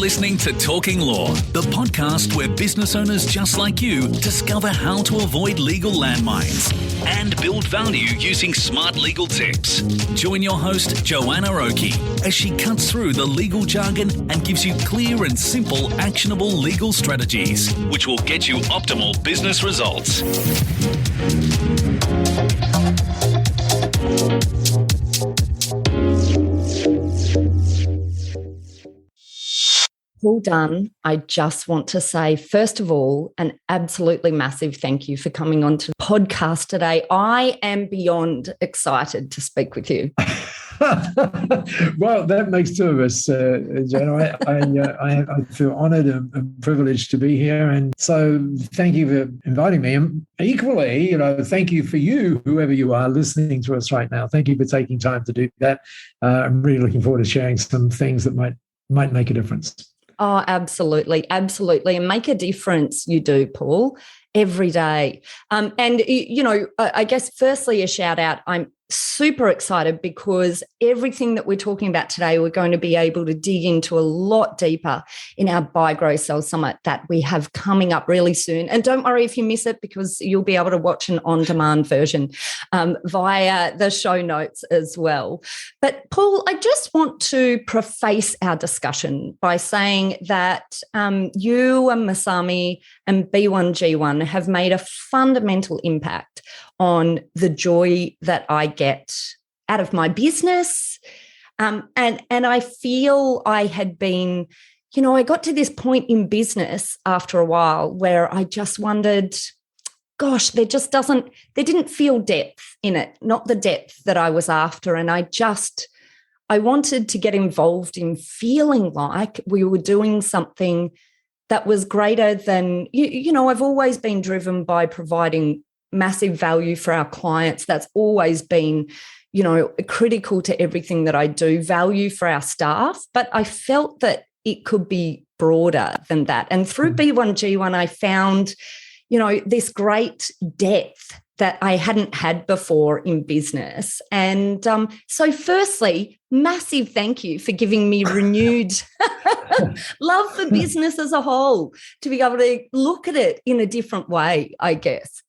listening to Talking Law, the podcast where business owners just like you discover how to avoid legal landmines and build value using smart legal tips. Join your host, Joanna Oakey, as she cuts through the legal jargon and gives you clear and simple, actionable legal strategies, which will get you optimal business results. Paul Dunn, I just want to say, first of all, an absolutely massive thank you for coming on to the podcast today. I am beyond excited to speak with you. Well, that makes two of us, Jen. I feel honoured and privileged to be here, and so thank you for inviting me. And equally, thank you for you, whoever you are, listening to us right now. Thank you for taking time to do that. I'm really looking forward to sharing some things that might make a difference. Oh, absolutely. Absolutely. And make a difference, you do, Paul, every day. I guess firstly, a shout out. I'm super excited because everything that we're talking about today, we're going to be able to dig into a lot deeper in our Buy, Grow, Sell Summit that we have coming up really soon. And don't worry if you miss it, because you'll be able to watch an on-demand version via the show notes as well. But Paul, I just want to preface our discussion by saying that you and Masami and B1G1 have made a fundamental impact on the joy that I get out of my business. And I feel I had been, I got to this point in business after a while where I just wondered, gosh, there didn't feel depth in it, not the depth that I was after. And I wanted to get involved in feeling like we were doing something that was greater than, I've always been driven by providing massive value for our clients. That's always been, critical to everything that I do, value for our staff. But I felt that it could be broader than that. And through B1G1, I found, this great depth that I hadn't had before in business. And so firstly, massive thank you for giving me renewed love for business as a whole, to be able to look at it in a different way, I guess.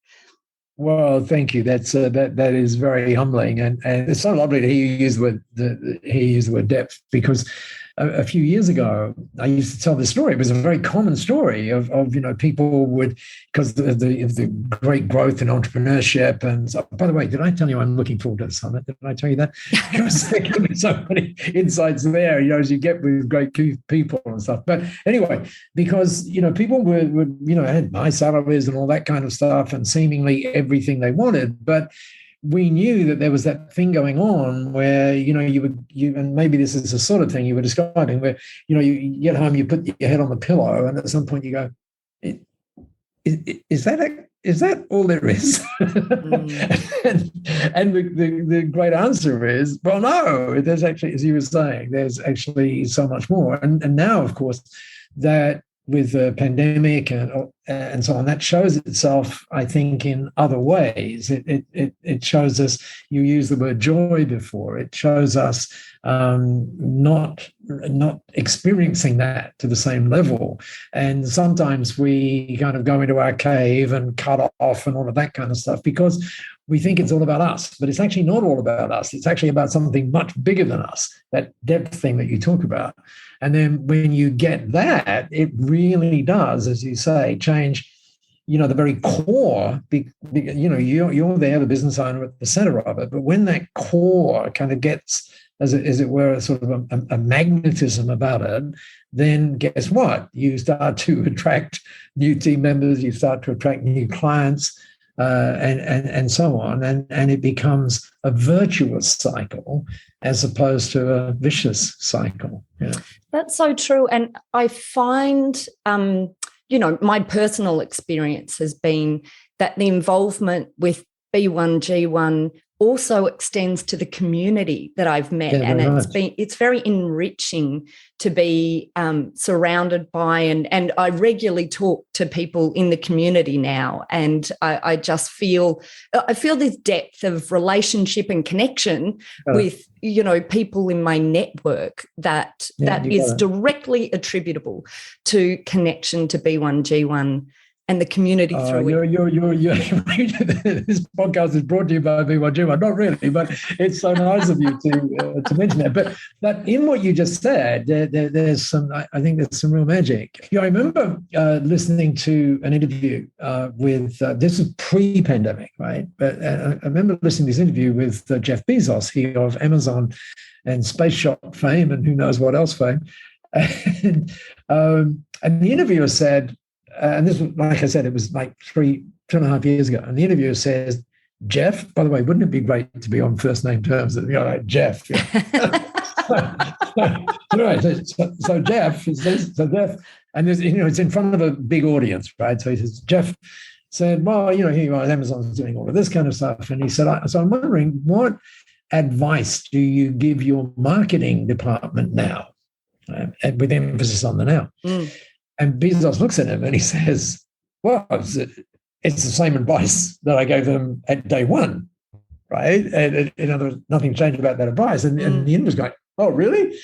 Well, thank you. That is very humbling, and it's so lovely to hear you use the word depth, because a few years ago I used to tell this story. It was a very common story of people would, because of the great growth in entrepreneurship. And so, by the way, did I tell you I'm looking forward to the summit? Did I tell you that? Because there can be so many insights there, as you get with great people and stuff. But anyway, because people would had high salaries and all that kind of stuff, and seemingly everything they wanted, but we knew that there was that thing going on where, and maybe this is the sort of thing you were describing, where, you get home, you put your head on the pillow, and at some point you go, is that all there is? and the great answer is, well, no, there's actually, as you were saying, there's actually so much more. And now, of course, that with the pandemic and so on, that shows itself, I think, in other ways. It shows us, you used the word joy before, it shows us not experiencing that to the same level. And sometimes we kind of go into our cave and cut off and all of that kind of stuff because we think it's all about us, but it's actually not all about us. It's actually about something much bigger than us, that depth thing that you talk about. And then when you get that, it really does, as you say, change, the very core. You're there, the business owner, at the center of it. But when that core kind of gets, as it were, sort of a magnetism about it, then guess what? You start to attract new team members, you start to attract new clients, and so on. And it becomes a virtuous cycle as opposed to a vicious cycle. That's so true. And I find, my personal experience has been that the involvement with B1G1 also extends to the community that I've met. Yeah, and right. it's very enriching to be surrounded by, and I regularly talk to people in the community now. And I just feel this depth of relationship and connection with, people in my network that is directly attributable to connection to B1G1 and the community through it. This podcast is brought to you by B1G1. Not really, but it's so nice of you to mention that. But in what you just said, there's some. I think there's some real magic. I remember listening to an interview with this is pre-pandemic, right? But I remember listening to this interview with Jeff Bezos, he of Amazon and space shop fame, and who knows what else fame. And the interviewer said. And this was, like I said, it was like 2.5 years ago. And the interviewer says, Jeff, by the way, wouldn't it be great to be on first name terms? Like Jeff. Yeah. so Jeff, and there's, it's in front of a big audience, right? So he says, Jeff said, well, here you are, Amazon's doing all of this kind of stuff. And he said, so I'm wondering, what advice do you give your marketing department now? And with emphasis on the now. Mm. And Bezos looks at him and he says, well, it's the same advice that I gave them at day one, right? And in other words, nothing changed about that advice. And the interviewer's going, oh, really?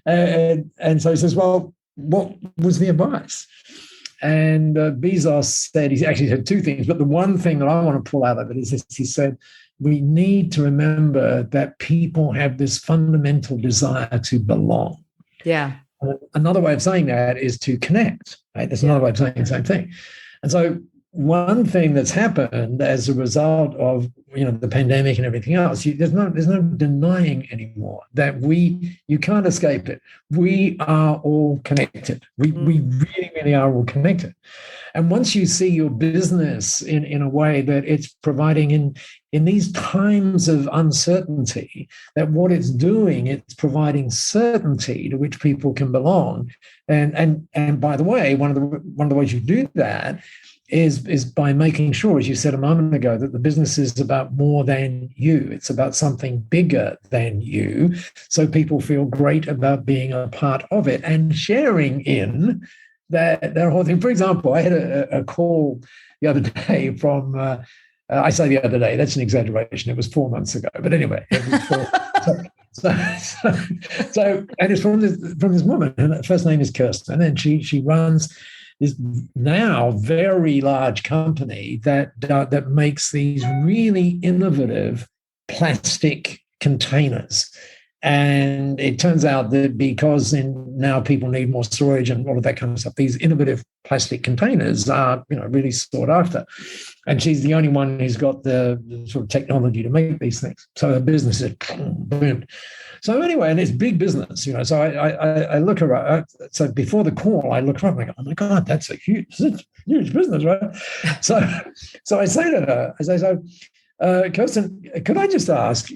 and so he says, well, what was the advice? And Bezos said, he actually said two things, but the one thing that I want to pull out of it is this. He said, we need to remember that people have this fundamental desire to belong. Yeah. Another way of saying that is to connect, right? That's another way of saying the same thing. And so one thing that's happened as a result of, the pandemic and everything else, there's no denying anymore that you can't escape it. We are all connected. We really, really are all connected. And once you see your business in a way that it's providing in these times of uncertainty, that what it's doing, it's providing certainty to which people can belong. And by the way, one of the ways you do that is by making sure, as you said a moment ago, that the business is about more than you. It's about something bigger than you. So people feel great about being a part of it and sharing in that whole thing. For example, I had a call the other day from, I say the other day, that's an exaggeration. It was 4 months ago. But anyway, it was so and it's from this woman, and her first name is Kirsten, and she runs this now very large company that makes these really innovative plastic containers. And it turns out that because now people need more storage and all of that kind of stuff, these innovative plastic containers are, really sought after. And she's the only one who's got the sort of technology to make these things. So her business is boomed. So anyway, and it's big business, So I look around. So before the call, I look around. I go, oh my God, that's a huge business, right? So I say to her, Kirsten, could I just ask,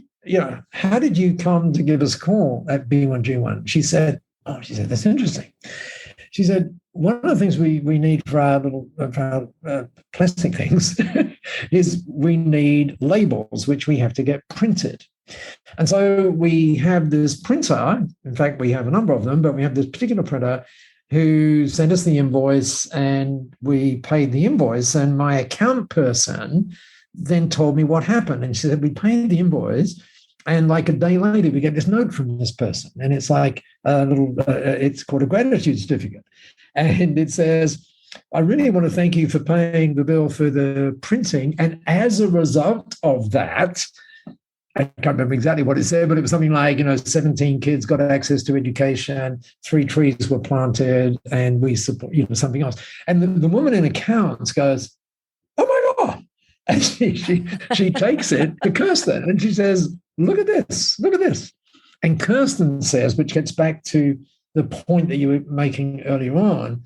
how did you come to give us a call at B1G1? She said, that's interesting. She said, one of the things we need for our plastic things is we need labels, which we have to get printed. And so we have this printer. In fact, we have a number of them, but we have this particular printer who sent us the invoice, and we paid the invoice. And my account person then told me what happened. And she said, we paid the invoice, and like a day later, we get this note from this person. And it's like it's called a gratitude certificate. And it says, I really want to thank you for paying the bill for the printing. And as a result of that, I can't remember exactly what it said, but it was something like, 17 kids got access to education, 3 trees were planted, and we support, something else. And the woman in accounts goes, oh my God. And she takes it to Kirsten and she says, look at this. And Kirsten says, which gets back to the point that you were making earlier on,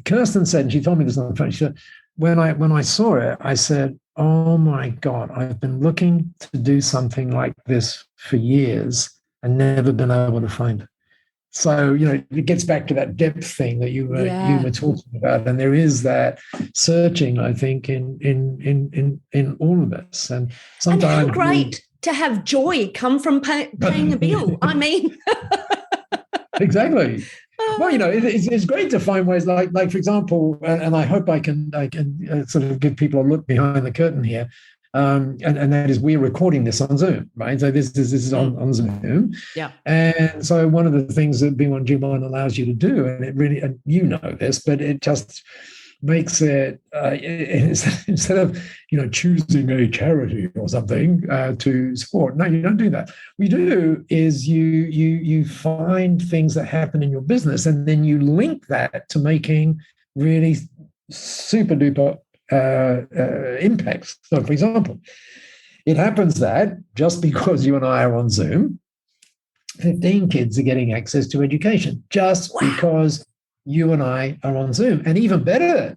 Kirsten said, and she told me this on the phone, she said, when I saw it, I said, oh my God, I've been looking to do something like this for years and never been able to find it. So, it gets back to that depth thing that you were talking about, and there is that searching, I think, in all of us. And sometimes, and how great to have joy come from paying a bill. I mean, exactly. Well, it's great to find ways like for example, and I hope I can sort of give people a look behind the curtain here. And that is, we're recording this on Zoom, right? So this is on Zoom. Yeah. And so one of the things that B1G1 allows you to do, and it really, and this, but it just makes it, instead of, choosing a charity or something to support. No, you don't do that. What you do is you find things that happen in your business, and then you link that to making really super duper impacts. So, for example, it happens that just because you and I are on Zoom, 15 kids are getting access to education just because you and I are on Zoom. And even better,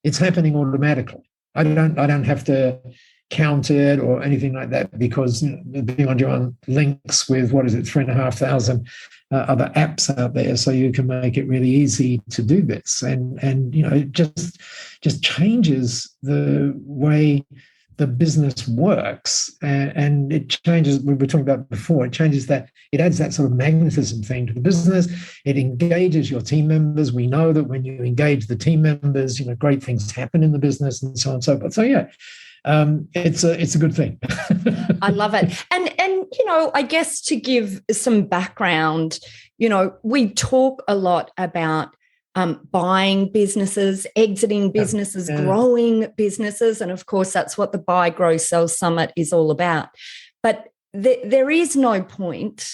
it's happening automatically. I don't have to count it or anything like that, because the B1G1 links with 3,500 other apps out there, so you can make it really easy to do this, and it just changes the way the business works, and it changes. We were talking about before. It changes that. It adds that sort of magnetism thing to the business. It engages your team members. We know that when you engage the team members, great things happen in the business, and so on and so forth. So yeah. It's a good thing. I love it. And I guess to give some background, we talk a lot about buying businesses, exiting businesses, growing businesses. And of course, that's what the Buy, Grow, Sell Summit is all about. But there is no point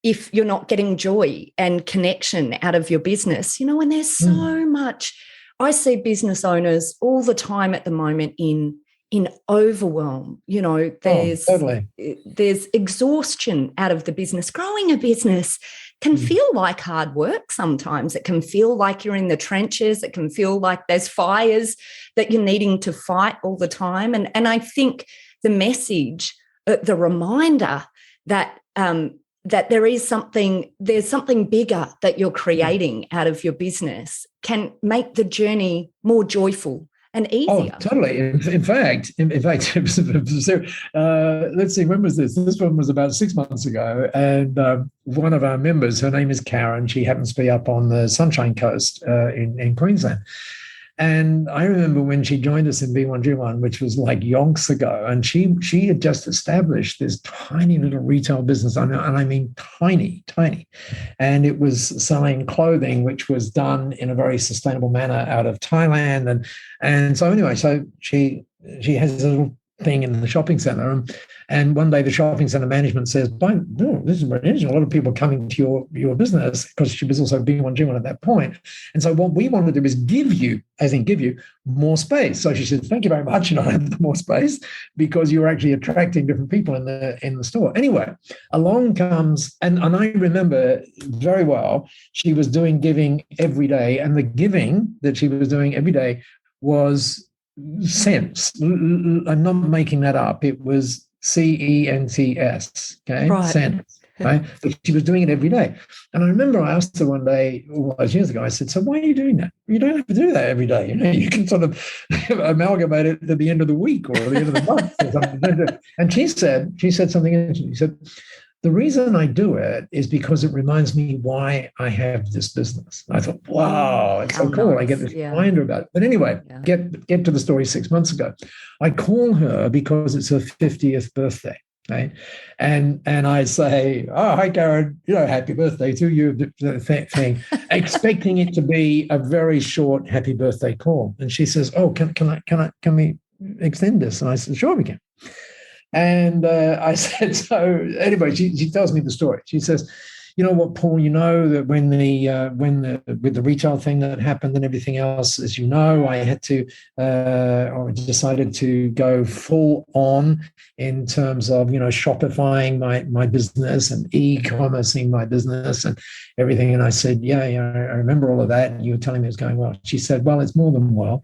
if you're not getting joy and connection out of your business, and there's so much. I see business owners all the time at the moment in overwhelm. There's exhaustion out of the business. Growing a business can feel like hard work sometimes. It can feel like you're in the trenches. It can feel like there's fires that you're needing to fight all the time. And I think the message, the reminder that that there's something bigger that you're creating out of your business can make the journey more joyful and easier. Oh, totally. In fact, let's see, when was this? This one was about 6 months ago. And one of our members, her name is Karen. She happens to be up on the Sunshine Coast in Queensland. And I remember when she joined us in B1G1, which was like yonks ago, and she had just established this tiny little retail business, and I mean tiny. And it was selling clothing, which was done in a very sustainable manner out of Thailand. And so anyway, so she has a little thing in the shopping center, and one day the shopping center management says, this is very interesting. A lot of people coming to your business, because she was also B1G1 at that point. And so what we want to do is give you more space. So she said, thank you very much. I have more space, because you're actually attracting different people in the store. Anyway, along comes, and I remember very well, she was doing giving every day, and the giving that she was doing every day was cents. I'm not making that up. It was CENTS, okay? Right. Cents, right? But she was doing it every day. And I remember I asked her one day, all those years ago, I said, so why are you doing that? You don't have to do that every day. You can sort of amalgamate it at the end of the week or at the end of the month or something. And she said something interesting. She said, the reason I do it is because it reminds me why I have this business. I thought, wow, it's so cool. I get this reminder about it. But anyway, get to the story 6 months ago. I call her because it's her 50th birthday. Right? And I say, oh, hi, Karen, happy birthday to you, thing, expecting it to be a very short happy birthday call. And she says, oh, can we extend this? And I said, sure, we can. And I said, so anyway, she tells me the story. She says, you know what, Paul, that when with the retail thing that happened and everything else, as you know, I had to, or decided to go full on in terms of, Shopifying my business and e-commercing my business and everything. And I said, yeah, I remember all of that. And you were telling me it was going well. She said, well, it's more than well.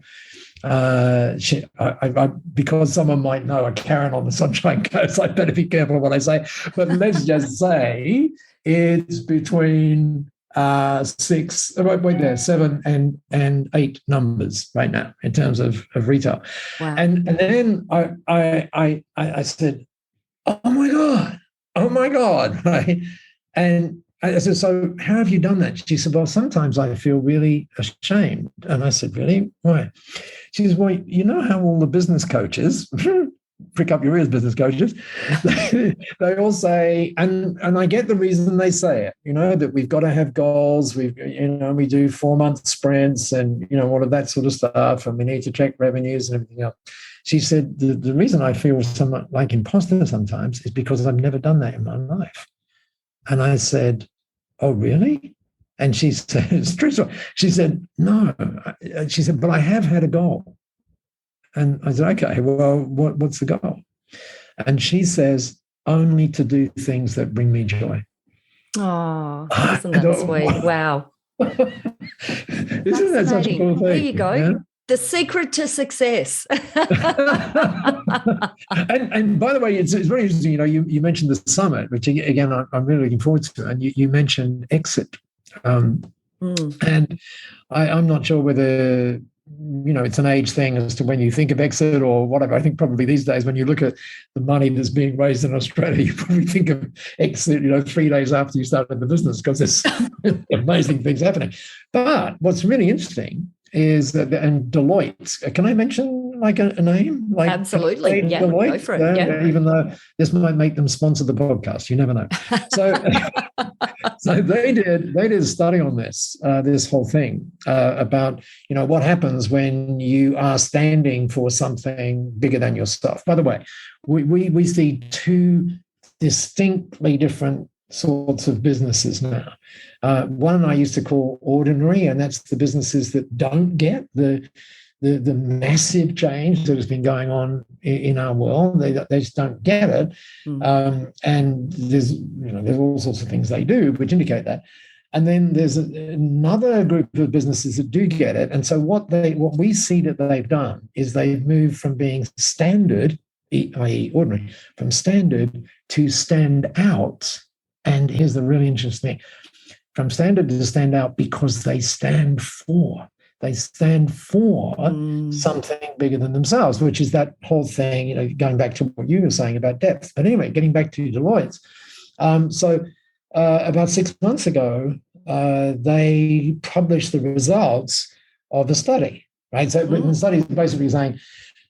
Because someone might know a Karen on the Sunshine Coast, I better be careful what I say. But let's just say it's between 7 and 8 numbers right now in terms of retail. Wow. And then I said, oh my God, right? And I said, so how have you done that? She said, well, sometimes I feel really ashamed. And I said, really? Why? She says, well, you know how all the business coaches, prick up your ears, business coaches, they all say, and I get the reason they say it, that we've got to have goals. We do 4-month sprints and, all of that sort of stuff. And we need to check revenues and everything else. She said, the reason I feel somewhat like imposter sometimes is because I've never done that in my life. And I said, oh, really? And she said, it's true. She said, no. She said, but I have had a goal. And I said, okay, well, what's the goal? And she says, only to do things that bring me joy. Oh, isn't that sweet? Wow. Isn't that such a cool thing? There you go. Yeah? The secret to success. and by the way, it's very interesting. You mentioned the summit, which again I'm really looking forward to, and you mentioned exit, and I'm not sure whether it's an age thing as to when you think of exit or whatever. I think probably these days when you look at the money that's being raised in Australia, you probably think of exit 3 days after you started the business because there's amazing things happening. But what's really interesting is that, and Deloitte, can I mention like a name? Like absolutely, yeah, Deloitte, go for it. Yeah. Even though this might make them sponsor the podcast, you never know. So, so they did a study on this whole thing about what happens when you are standing for something bigger than yourself. By the way, we see 2 distinctly different sorts of businesses now. One I used to call ordinary, and that's the businesses that don't get the massive change that has been going on in our world. They just don't get it, and there's all sorts of things they do which indicate that. And then there's another group of businesses that do get it. And so what we see that they've done is they've moved from being standard, i.e. ordinary, from standard to stand out. And here's the really interesting thing. From standard to stand out because they stand for something bigger than themselves, which is that whole thing, going back to what you were saying about depth. But anyway, getting back to Deloitte. So about 6 months ago, they published the results of a study, right? So the study is basically saying,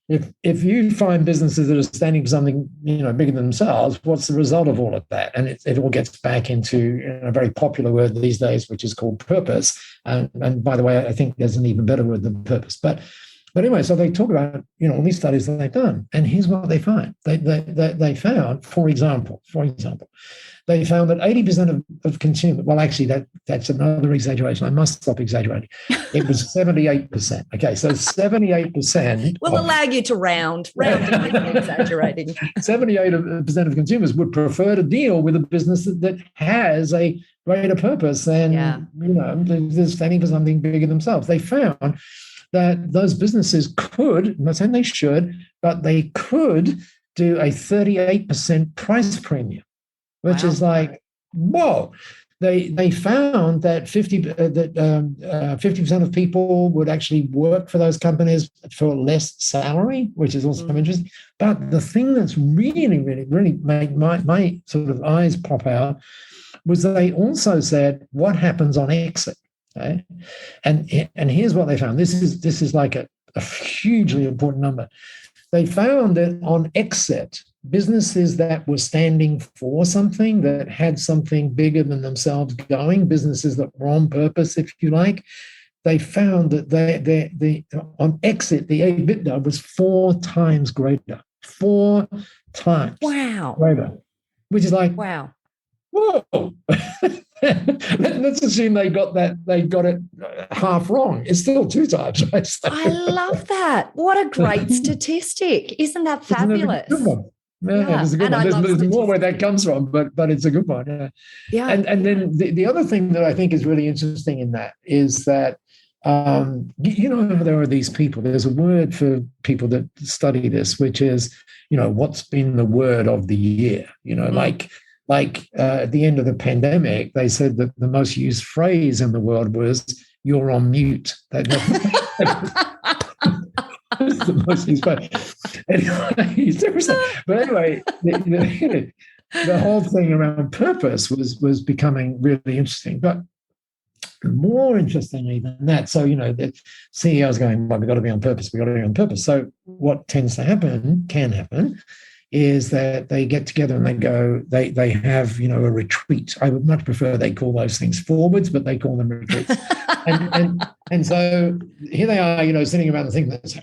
if you find businesses that are standing for something, bigger than themselves, what's the result of all of that? And it all gets back into a very popular word these days, which is called purpose. And by the way, I think there's an even better word than purpose. But anyway, so they talk about all these studies that they've done, and here's what they find. They found, for example, they found that 80% of consumers, well, actually, that's another exaggeration. I must stop exaggerating. It was 78%. Okay, so 78%. We'll allow you to round exaggerating. 78% of consumers would prefer to deal with a business that has a greater purpose and, they're standing for something bigger than themselves. They found that those businesses could, I'm not saying they should, but they could do a 38% price premium. Which is like, whoa! They found that 50% of people would actually work for those companies for less salary, which is also interesting. But the thing that's really, really, really made my sort of eyes pop out was they also said, what happens on exit? Okay? And here's what they found. This is like a hugely important number. They found that on exit, businesses that were standing for something, that had something bigger than themselves going, businesses that were on purpose, if you like, they found that they on exit, the EBITDA was 4 times greater. 4 times. Wow. Greater. Which is like, wow. Whoa. Let's assume they got it half wrong. It's still 2 times. Right? So, I love that. What a great statistic. Isn't that fabulous? Isn't that a good one? Yeah, it's a good one. There's more where that comes from, but it's a good one. Yeah. And then the other thing that I think is really interesting in that is that there are these people. There's a word for people that study this, which is what's been the word of the year. Like like at the end of the pandemic, they said that the most used phrase in the world was "you're on mute." That's the most used phrase. Anyway, seriously. But anyway, the whole thing around purpose was becoming really interesting. But more interestingly than that, so the CEO's going, well, we've got to be on purpose. We've got to be on purpose. So what tends to happen, can happen, is that they get together and they have a retreat. I would much prefer they call those things forwards, but they call them retreats. and so here they are, sitting around thinking that say,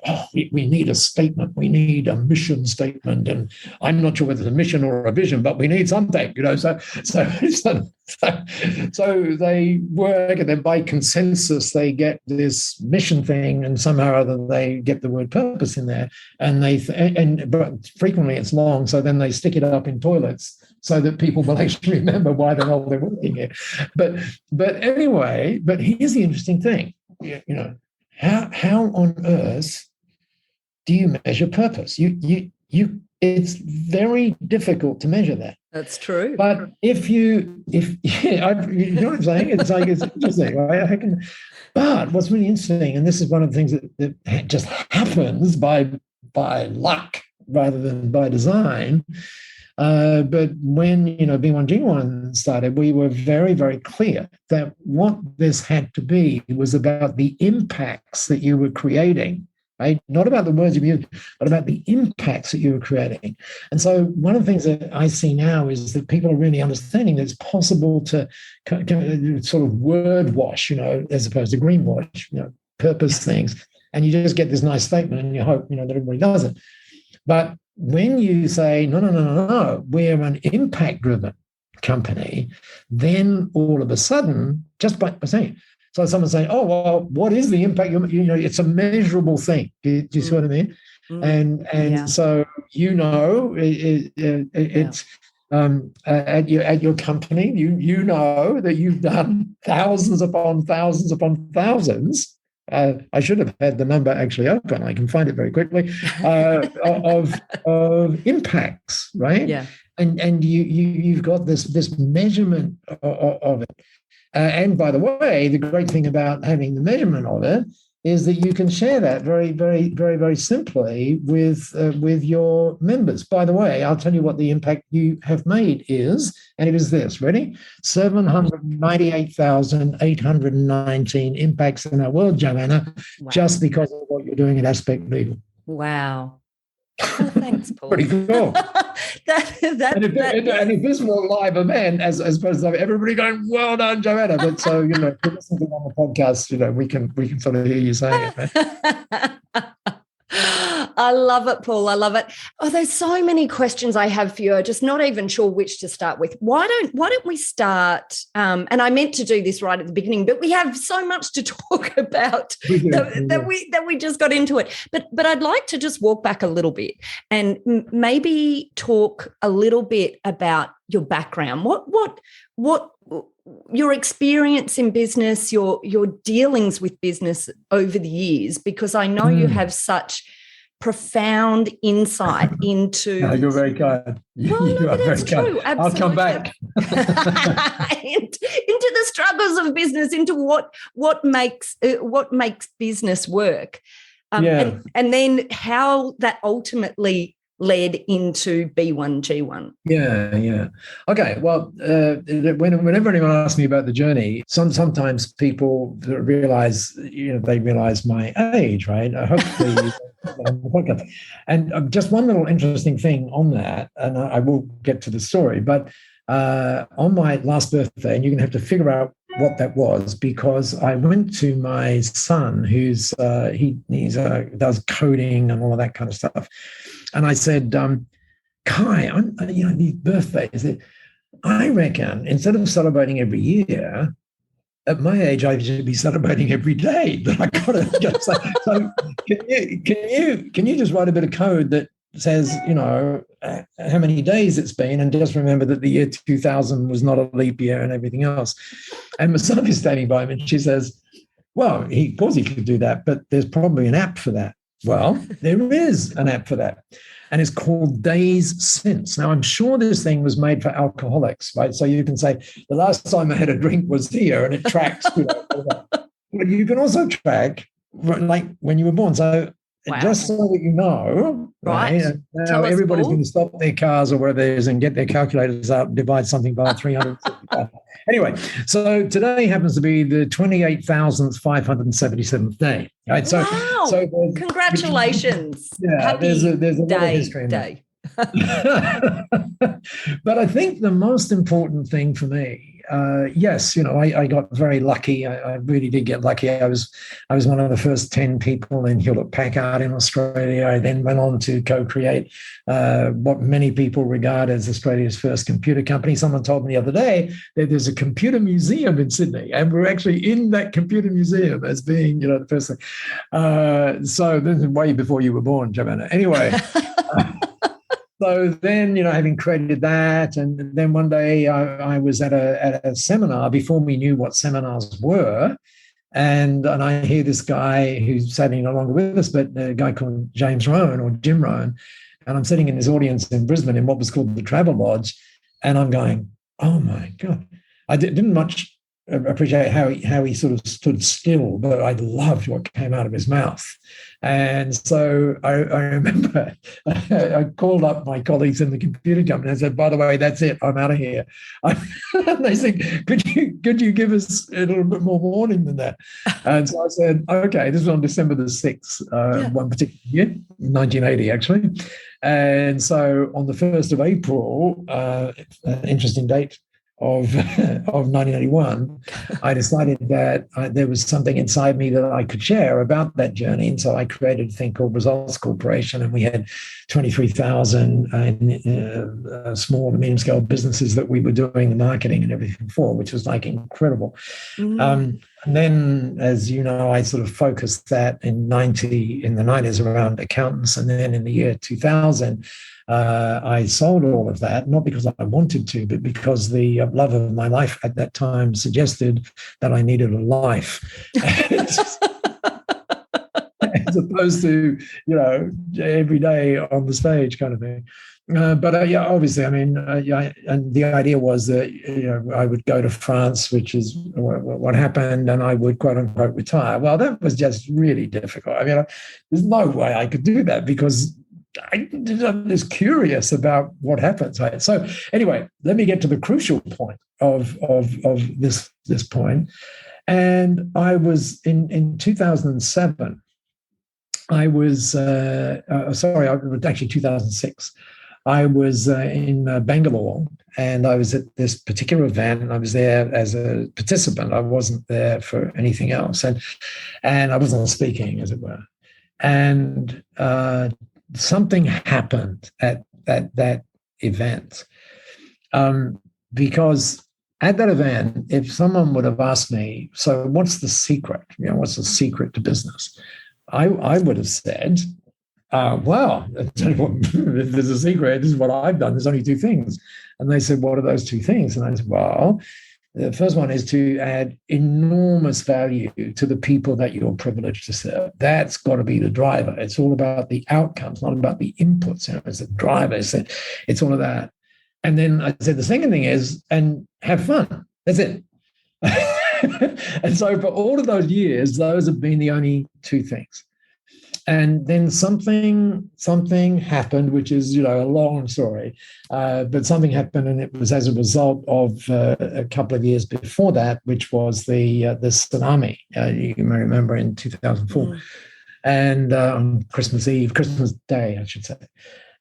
we need a statement, we need a mission statement, and I'm not sure whether it's a mission or a vision, but we need something, So they work, and then by consensus they get this mission thing, and somehow or other they get the word purpose in there, but frequently it's long, so then they stick it up in toilets so that people will actually remember why the hell they're working here. But anyway, but here's the interesting thing, how on earth do you measure purpose? It's very difficult to measure that. That's true. But you know what I'm saying? It's like, it's interesting, right? But what's really interesting, and this is one of the things that just happens by luck rather than by design. But when B1G1 started, we were very, very clear that what this had to be was about the impacts that you were creating, right? Not about the words you used, but about the impacts that you were creating. And so one of the things that I see now is that people are really understanding that it's possible to sort of word wash, as opposed to greenwash, purpose things. And you just get this nice statement and you hope, that everybody does it. But when you say, no, we're an impact-driven company, then all of a sudden, just by saying, so someone's saying, oh, well, what is the impact? It's a measurable thing. Do you see what I mean? And so, it's at your company, you know that you've done thousands upon thousands upon thousands. I should have had the number actually open. I can find it very quickly of impacts, right? Yeah. And you've got this measurement of it. And by the way, the great thing about having the measurement of it is that you can share that very, very, very, very simply with your members. By the way, I'll tell you what the impact you have made is, and it is this. Ready? 798,819 impacts in our world, Joanna, just because of what you're doing at Aspect Legal. Wow. Oh, thanks, Paul. Pretty cool. And if this were a live event, as opposed to everybody going, well done, Joanna. But so, if you listen to on the podcast, we can sort of hear you saying it. Right? I love it, Paul. I love it. Oh, there's so many questions I have for you. I'm just not even sure which to start with. Why don't we start? And I meant to do this right at the beginning, but we have so much to talk about that we just got into it. But I'd like to just walk back a little bit and maybe talk a little bit about your background. What your experience in business, your dealings with business over the years, because I know you have such profound insight into. No, you're very kind. Well, you are very kind. Absolutely. I'll come back into the struggles of business, into what makes business work, and then how that ultimately led into B1G1. Yeah. Okay. Well, whenever anyone asks me about the journey, sometimes people realize, they realize my age, right? Hopefully, on the podcast. And just one little interesting thing on that, and I will get to the story, but on my last birthday, and you're going to have to figure out what that was, because I went to my son, who's he's does coding and all of that kind of stuff, and I said, Kai, these birthdays, I reckon instead of celebrating every year, at my age, I should be celebrating every day. But I got to just say, so can you just write a bit of code that says, how many days it's been, and just remember that the year 2000 was not a leap year and everything else. And my son is standing by me, and she says, well, of course he could do that, but there's probably an app for that. Well, there is an app for that. and it's called Days Since. Now, I'm sure this thing was made for alcoholics, right? So you can say, the last time I had a drink was here, and it tracks. But you can also track, like, when you were born. So just so that you know, right? Now everybody's going to stop their cars or wherever it is and get their calculators up, divide something by 365. Anyway, so today happens to be the 28,577th day. Right? So, wow. So congratulations. Yeah, there's a lot of history in day. But I think the most important thing for me, yes, I got very lucky. I really did get lucky. I was one of the first 10 people in Hewlett Packard in Australia. I then went on to co-create what many people regard as Australia's first computer company. Someone told me the other day that there's a computer museum in Sydney, and we're actually in that computer museum as being, the first thing. So this is way before you were born, Joanna. Anyway. So then, having created that, and then one day I was at a seminar before we knew what seminars were, and I hear this guy who's sadly no longer with us, but a guy called James Rohn or Jim Rohn, and I'm sitting in this audience in Brisbane in what was called the Travel Lodge, and I'm going, oh my God. I didn't much appreciate how he sort of stood still, but I loved what came out of his mouth. And so I remember I called up my colleagues in the computer company and I said, by the way, that's it, I'm out of here. And they said, could you give us a little bit more warning than that? And so I said, okay, this was on December the 6th, one particular year, 1980 actually. And so on the 1st of April, an interesting date, of 1981, I decided that there was something inside me that I could share about that journey. And so I created a thing called Results Corporation, and we had 23,000 small to medium scale businesses that we were doing the marketing and everything for, which was like incredible. And then, as you know, I sort of focused that in the 90s around accountants. And then in the year 2000, I sold all of that, not because I wanted to, but because the love of my life at that time suggested that I needed a life. As opposed to, every day on the stage kind of thing. But obviously, and the idea was that, I would go to France, which is what happened, and I would, quote unquote, retire. Well, that was just really difficult. There's no way I could do that because I was curious about what happens. Right? So anyway, let me get to the crucial point of this point. And I was in 2007. I was actually 2006. I was in Bangalore, and I was at this particular event, and I was there as a participant. I wasn't there for anything else, and I wasn't speaking, as it were. And something happened at that event, because at that event, if someone would have asked me, so what's the secret? What's the secret to business? I would have said, well, if there's a secret, this is what I've done. There's only two things. And they said, what are those two things? And I said, well, the first one is to add enormous value to the people that you're privileged to serve. That's got to be the driver. It's all about the outcomes, not about the inputs. It's the driver. It's all of that. And then I said, the second thing is, and have fun. That's it. And so for all of those years, those have been the only two things. And then something happened, which is, a long story, but something happened, and it was as a result of a couple of years before that, which was the tsunami. You may remember in 2004, and on Christmas Day, I should say.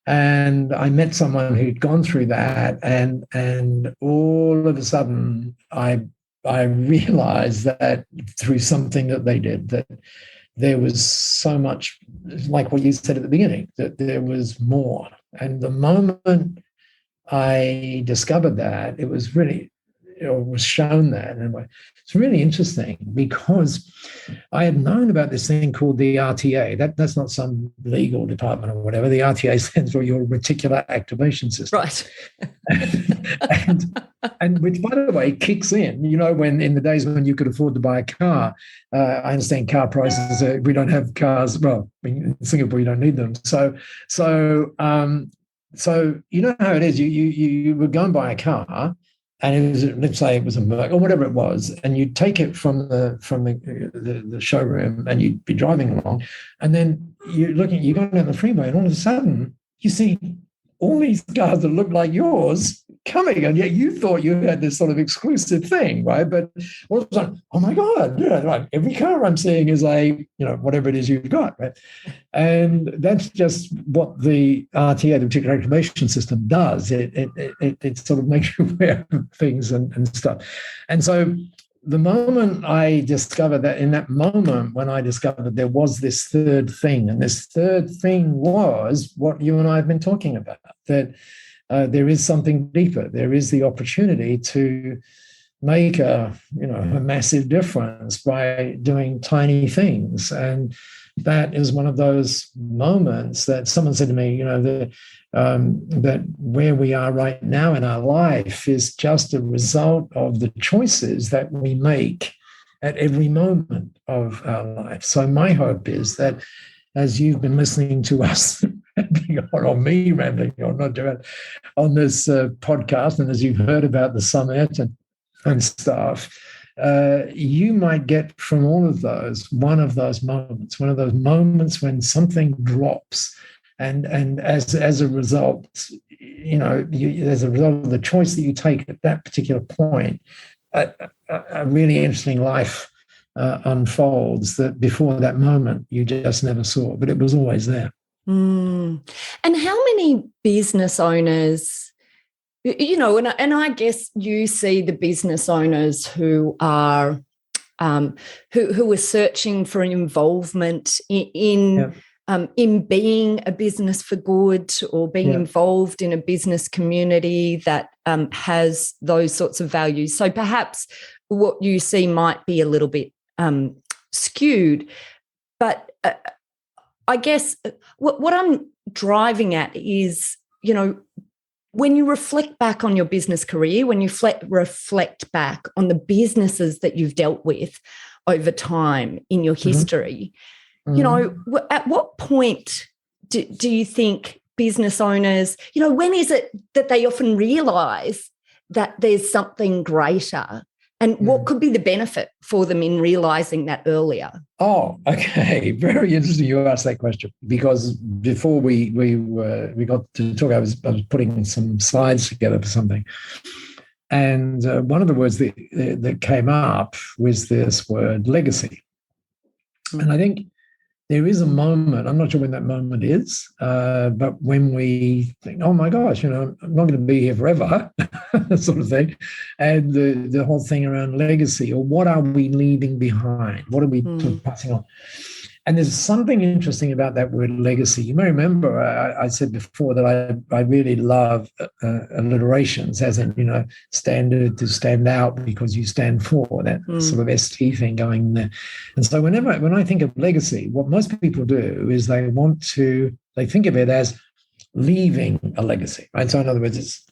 And I met someone who'd gone through that, and all of a sudden, I realized that through something that they did, that there was so much, like what you said at the beginning, that there was more. And the moment I discovered that, it was really, or was shown that. And it's really interesting because I had known about this thing called the RTA. That's not some legal department or whatever. The RTA stands for your reticular activation system. Right. and which, by the way, kicks in, when in the days when you could afford to buy a car. I understand car prices, we don't have cars. Well, in Singapore, you don't need them. So you know how it is. You would go and buy a car, and it was, let's say it was a Merc or whatever it was, and you'd take it from the showroom, and you'd be driving along, and then you're going down the freeway, and all of a sudden you see all these cars that look like yours coming, and yet you thought you had this sort of exclusive thing, right? But all of a sudden, oh my God, right, every car I'm seeing is whatever it is you've got, right? And that's just what the RTA, the reticular activation system, does. It sort of makes you aware of things and stuff. And so the moment I discovered that, in that moment when I discovered that there was this third thing, and this third thing was what you and I have been talking about, that there is something deeper. There is the opportunity to make a massive difference by doing tiny things. And that is one of those moments that someone said to me, that where we are right now in our life is just a result of the choices that we make at every moment of our life. So my hope is that as you've been listening to us rambling on, or me rambling on, not Joanna, on this podcast, and as you've heard about the summit and stuff, you might get from all of those one of those moments when something drops. And as a result, as a result of the choice that you take at that particular point, a really interesting life unfolds that before that moment you just never saw, but it was always there. And how many business owners, and I guess you see the business owners who are who are searching for an involvement in being a business for good, or being involved in a business community that has those sorts of values. So perhaps what you see might be a little bit skewed, but I guess what I'm driving at is, when you reflect back on your business career, when you reflect back on the businesses that you've dealt with over time in your history, at what point do you think business owners, when is it that they often realise that there's something greater? And what could be the benefit for them in realising that earlier? Oh, okay. Very interesting you asked that question, because before we got to talk, I was putting some slides together for something. And one of the words that came up was this word, legacy. And I think there is a moment, I'm not sure when that moment is, but when we think, oh my gosh, I'm not going to be here forever, sort of thing. And the whole thing around legacy, or what are we leaving behind? What are we passing on? And there's something interesting about that word legacy. You may remember I said before that I really love alliterations, as in, standard to stand out because you stand for, that sort of ST thing going there. And so when I think of legacy, what most people do is they think of it as leaving a legacy, right? So in other words,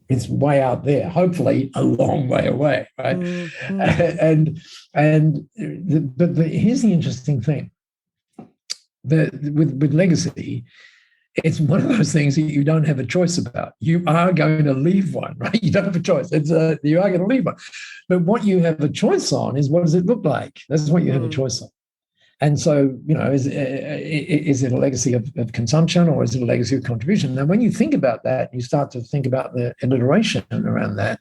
it's way out there, hopefully a long way away, right? But here's the interesting thing. With legacy, it's one of those things that you don't have a choice about. You are going to leave one, right? You don't have a choice. You are going to leave one. But what you have a choice on is, what does it look like? That's what you have a choice on. And so, is it a legacy of consumption, or is it a legacy of contribution? Now, when you think about that, you start to think about the alliteration around that,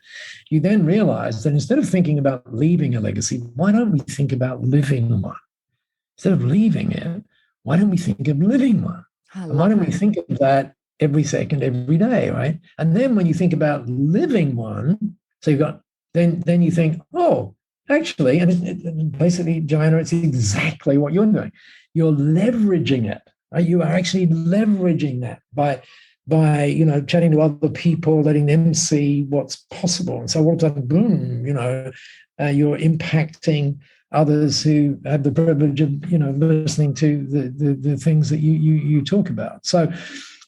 you then realize that instead of thinking about leaving a legacy, why don't we think about living one? Instead of leaving it, why don't we think of living one? And why don't we think of that every second, every day, right? And then when you think about living one, so you've got, then you think, oh, actually, and basically, Joanna, it's exactly what you're doing. You're leveraging it, right? You are actually leveraging that by by, chatting to other people, letting them see what's possible. And so all of a sudden, boom, you're impacting others who have the privilege of, listening to the things that you talk about. So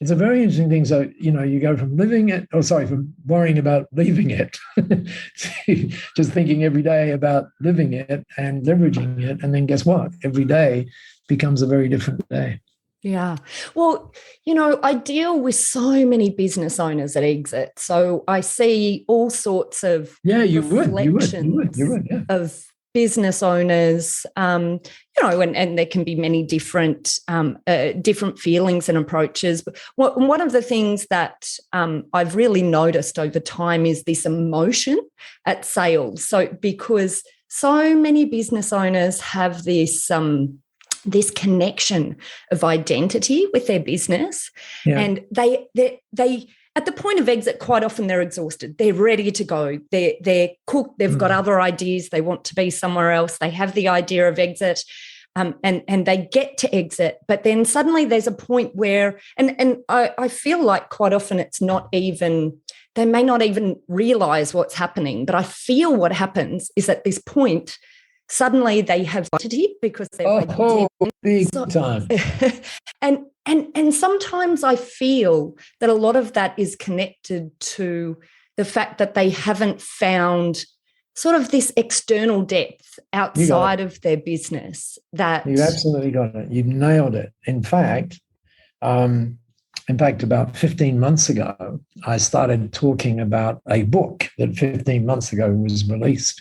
it's a very interesting thing. So, you go from from worrying about leaving it to just thinking every day about living it and leveraging it. And then guess what? Every day becomes a very different day. Yeah. Well, I deal with so many business owners at Exit. So I see all sorts of reflections of business owners, and there can be many different feelings and approaches. But one of the things that I've really noticed over time is this emotion at sales. So because so many business owners have this connection of identity with their business, and they at the point of exit, quite often they're exhausted. They're ready to go. They're cooked. They've got other ideas. They want to be somewhere else. They have the idea of exit, and they get to exit. But then suddenly there's a point where, and I feel like quite often it's not even, they may not even realize what's happening. But I feel what happens is at this point, suddenly they have identity because they're big time. And sometimes I feel that a lot of that is connected to the fact that they haven't found sort of this external depth outside of their business. That you absolutely got it. You've nailed it. In fact, about 15 months ago, I started talking about a book that 15 months ago was released.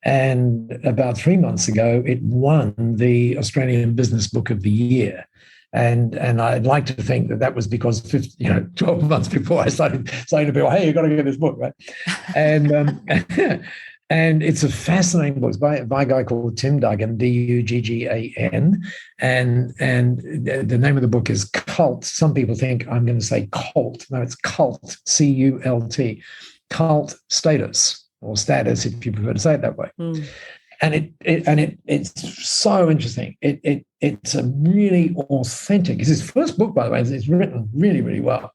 And about 3 months ago, it won the Australian Business Book of the Year. And I'd like to think that was because 12 months before I started saying to people, hey, you've got to get this book, right? And and it's a fascinating book. It's by a guy called Tim Duggan, Duggan. And the name of the book is Cult. Some people think I'm going to say cult. No, it's Cult, C-U-L-T, Cult Status. Or status, if you prefer to say it that way. And it's so interesting. It's a really authentic. It's his first book, by the way. It's written really, really well,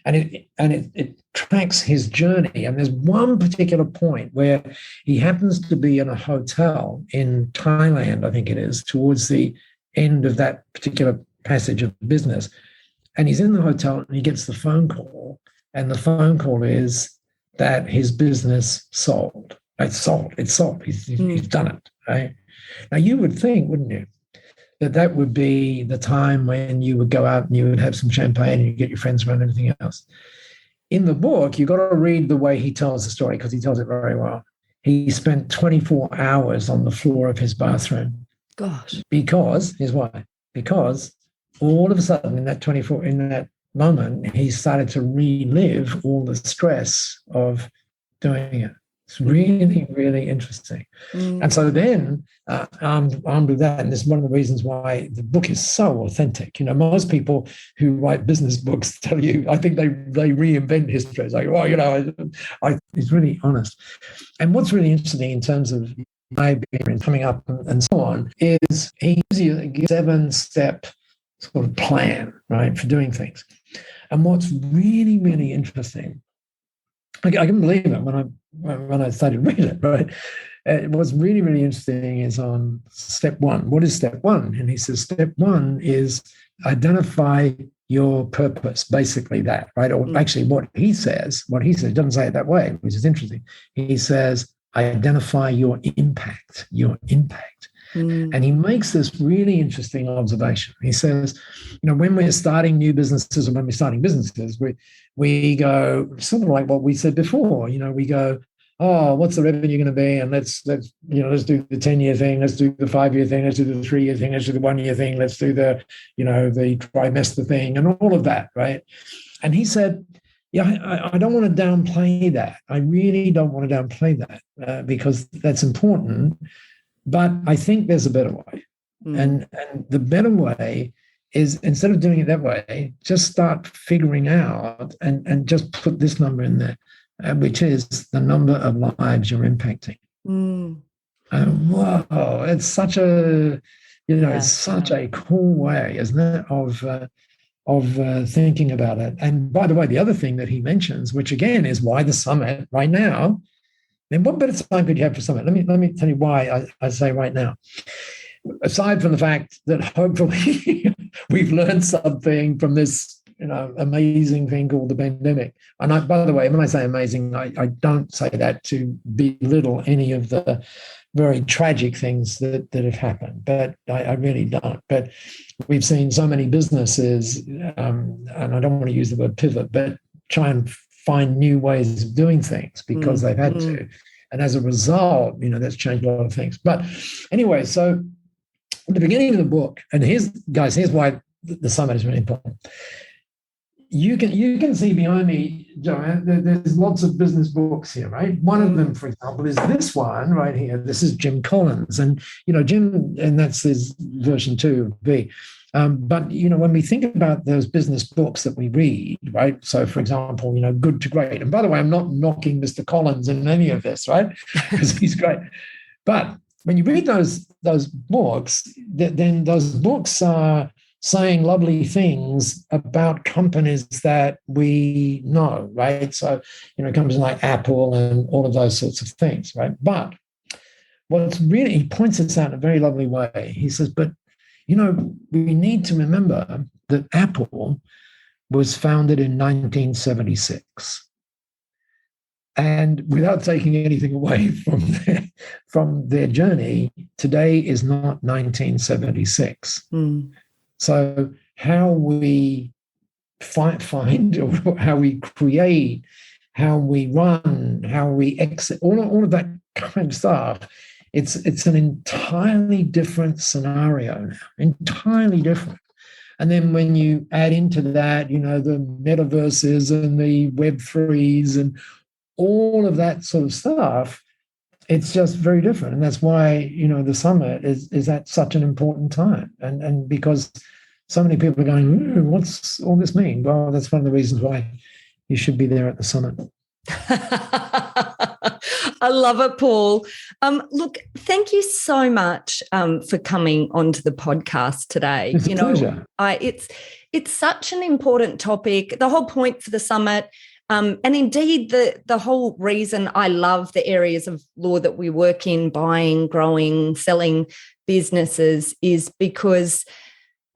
and it tracks his journey. And there's one particular point where he happens to be in a hotel in Thailand, I think it is, towards the end of that particular passage of business, and he's in the hotel and he gets the phone call, and the phone call is that his business sold. It's sold. He's done it. Right? Now, you would think, wouldn't you, that would be the time when you would go out and you would have some champagne and you get your friends around and everything else. In the book, you've got to read the way he tells the story because he tells it very well. He spent 24 hours on the floor of his bathroom. Gosh. Because, here's why. Because all of a sudden in that moment, he started to relive all the stress of doing it. It's really, really interesting. And so then, armed with that, and this is one of the reasons why the book is so authentic. Most people who write business books tell you, I think they reinvent history. It's like, he's really honest. And what's really interesting in terms of my experience coming up and so on is he gives you a 7-step sort of plan, right, for doing things. And what's really, really interesting, I can believe it when I started reading it, right? What's really, really interesting is on step 1. What is step 1? And he says step 1 is identify your purpose, basically that, right? Or actually what he says, doesn't say it that way, which is interesting. He says identify your impact. And he makes this really interesting observation. He says, when we're starting new businesses or when we're starting businesses, we go sort of like what we said before. We go, oh, what's the revenue going to be? And let's do the 10-year thing, let's do the 5-year thing, let's do the 3-year thing, let's do the 1-year thing, let's do the trimester thing, and all of that, right? And he said, I don't want to downplay that. I really don't want to downplay that because that's important. But I think there's a better way. And the better way is, instead of doing it that way, just start figuring out and just put this number in there, which is the number of lives you're impacting. Whoa, it's such a, it's such a cool way, isn't it, thinking about it. And by the way, the other thing that he mentions, which again is why the summit right now, then what better time could you have for summit? Let me tell you why I say right now. Aside from the fact that hopefully we've learned something from this, amazing thing called the pandemic. And by the way, when I say amazing, I don't say that to belittle any of the very tragic things that have happened, but I really don't. But we've seen so many businesses, and I don't want to use the word pivot, but try and find new ways of doing things because they've had to. And as a result, that's changed a lot of things. But anyway, so at the beginning of the book, and here's why the summit is really important. You can see behind me, Joanne, there's lots of business books here, right? One of them, for example, is this one right here. This is Jim Collins. And, Jim, and that's his version 2 of B. But, when we think about those business books that we read, right? So, for example, Good to Great. And by the way, I'm not knocking Mr. Collins in any of this, right? Because he's great. But when you read those books, then those books are saying lovely things about companies that we know, right? So, companies like Apple and all of those sorts of things, right? But he points this out in a very lovely way. He says, but, we need to remember that Apple was founded in 1976. And without taking anything away from their journey, today is not 1976. So how we find or how we create, how we run, how we exit, all of that kind of stuff, it's an entirely different scenario now, entirely different. And then when you add into that, the metaverses and the Web3s and all of that sort of stuff, it's just very different. And that's why, the summit is at such an important time. And because so many people are going, what's all this mean? Well, that's one of the reasons why you should be there at the summit. I love it, Paul. Look, thank you so much for coming onto the podcast today. It's a pleasure. It's such an important topic. The whole point for the summit, and indeed the whole reason I love the areas of law that we work in, buying, growing, selling businesses, is because,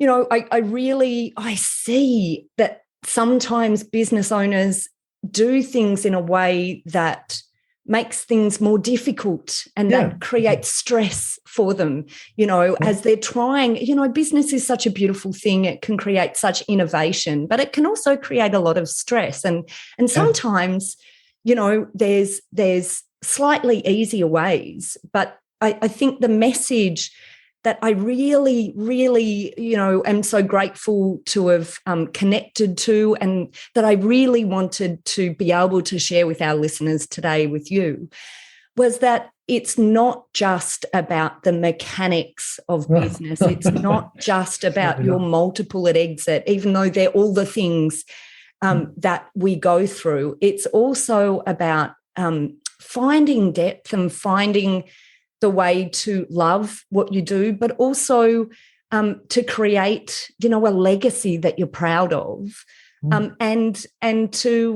I see that sometimes business owners do things in a way that makes things more difficult and that creates stress for them, as they're trying. Business is such a beautiful thing. It can create such innovation, but it can also create a lot of stress. And sometimes, there's slightly easier ways, but I think the message that I really, really, am so grateful to have connected to, and that I really wanted to be able to share with our listeners today with you, was that it's not just about the mechanics of business. It's not just about your multiple at exit, even though they're all the things that we go through. It's also about finding depth and finding the way to love what you do, but also to create, a legacy that you're proud of, and to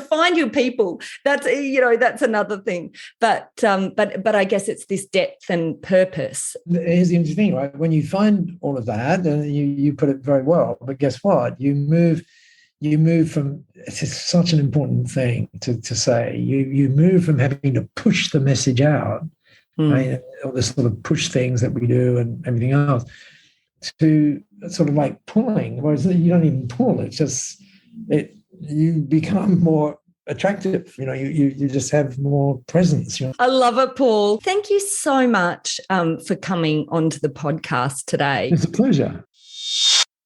find your people. That's that's another thing. But I guess it's this depth and purpose. Here's the interesting thing, right? When you find all of that, and you put it very well. But guess what? You move from, it's such an important thing to say, you move from having to push the message out, right, all the sort of push things that we do and everything else, to sort of like pulling, whereas you don't even pull. It's just, you become more attractive, you just have more presence. I love it, Paul. Thank you so much for coming onto the podcast today. It's a pleasure.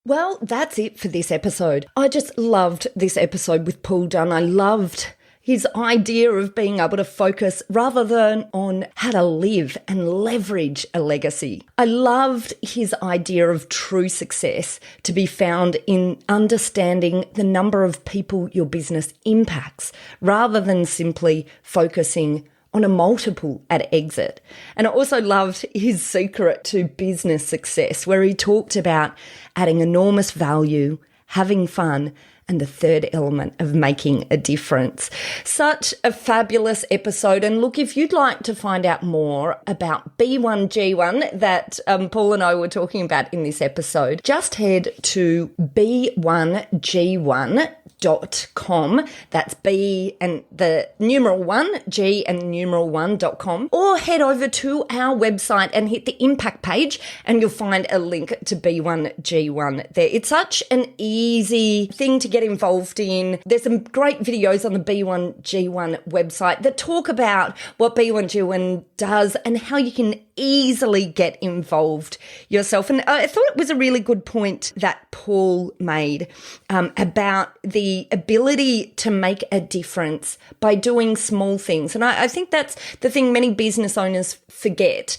Well, that's it for this episode. I just loved this episode with Paul Dunn. I loved his idea of being able to focus rather than on how to live and leverage a legacy. I loved his idea of true success to be found in understanding the number of people your business impacts rather than simply focusing on a multiple at exit. And I also loved his secret to business success, where he talked about adding enormous value, having fun, and the third element of making a difference. Such a fabulous episode. And look, if you'd like to find out more about B1G1 that Paul and I were talking about in this episode, just head to B1G1.com. That's B and the numeral 1, G and numeral 1.com. Or head over to our website and hit the impact page and you'll find a link to B1G1 there. It's such an easy thing to get involved in. There's some great videos on the B1G1 website that talk about what B1G1 does and how you can easily get involved yourself. And I thought it was a really good point that Paul made about the ability to make a difference by doing small things. And I think that's the thing many business owners forget.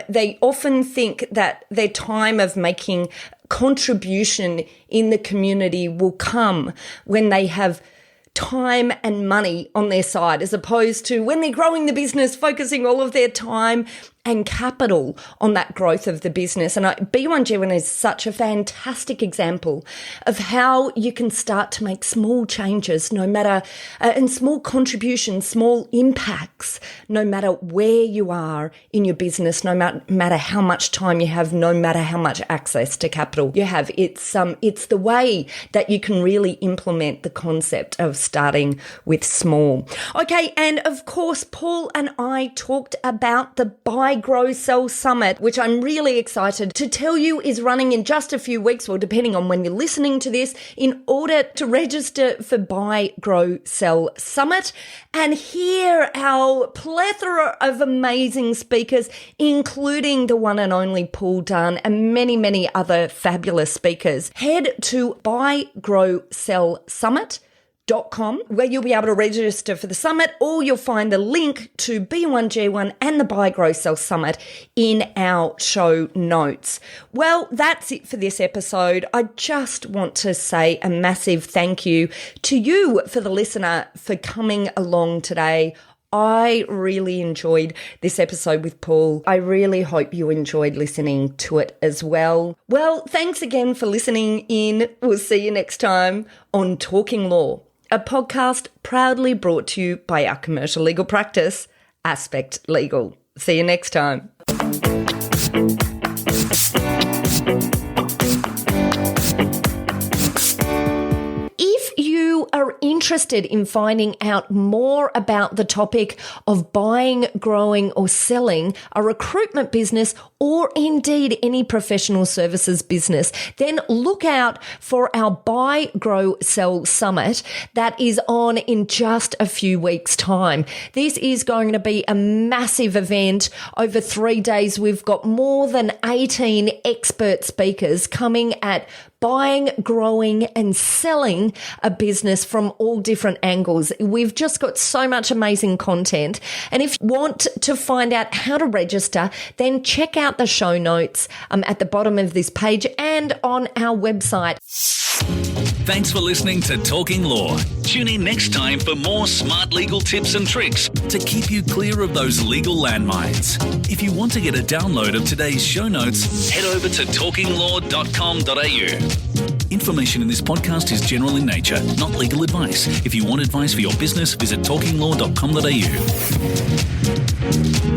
They often think that their time of making contribution in the community will come when they have time and money on their side, as opposed to when they're growing the business, focusing all of their time and capital on that growth of the business. And B1G1 is such a fantastic example of how you can start to make small changes, no matter, and small contributions, small impacts, no matter where you are in your business, no matter how much time you have, no matter how much access to capital you have. It's the way that you can really implement the concept of starting with small. Okay, and of course, Paul and I talked about the Buy, Grow, Sell Summit, which I'm really excited to tell you is running in just a few weeks, or depending on when you're listening to this, in order to register for Buy, Grow, Sell Summit and hear our plethora of amazing speakers, including the one and only Paul Dunn and many, many other fabulous speakers. Head to Buy, Grow, Sell Summit.com, where you'll be able to register for the summit, or you'll find the link to B1G1 and the Buy, Grow, Sell Summit in our show notes. Well, that's it for this episode. I just want to say a massive thank you to you, for the listener, for coming along today. I really enjoyed this episode with Paul. I really hope you enjoyed listening to it as well. Well, thanks again for listening in. We'll see you next time on Talking Law, a podcast proudly brought to you by our commercial legal practice, Aspect Legal. See you next time. If you are interested in finding out more about the topic of buying, growing, or selling a recruitment business, or indeed any professional services business, then look out for our Buy, Grow, Sell Summit that is on in just a few weeks' time. This is going to be a massive event over 3 days. We've got more than 18 expert speakers coming at buying, growing, and selling a business from all different angles. We've just got so much amazing content. And if you want to find out how to register, then check out the show notes at the bottom of this page and on our website. Thanks for listening to Talking Law. Tune in next time for more smart legal tips and tricks to keep you clear of those legal landmines. If you want to get a download of today's show notes, head over to talkinglaw.com.au. Information in this podcast is general in nature, not legal advice. If you want advice for your business, visit talkinglaw.com.au.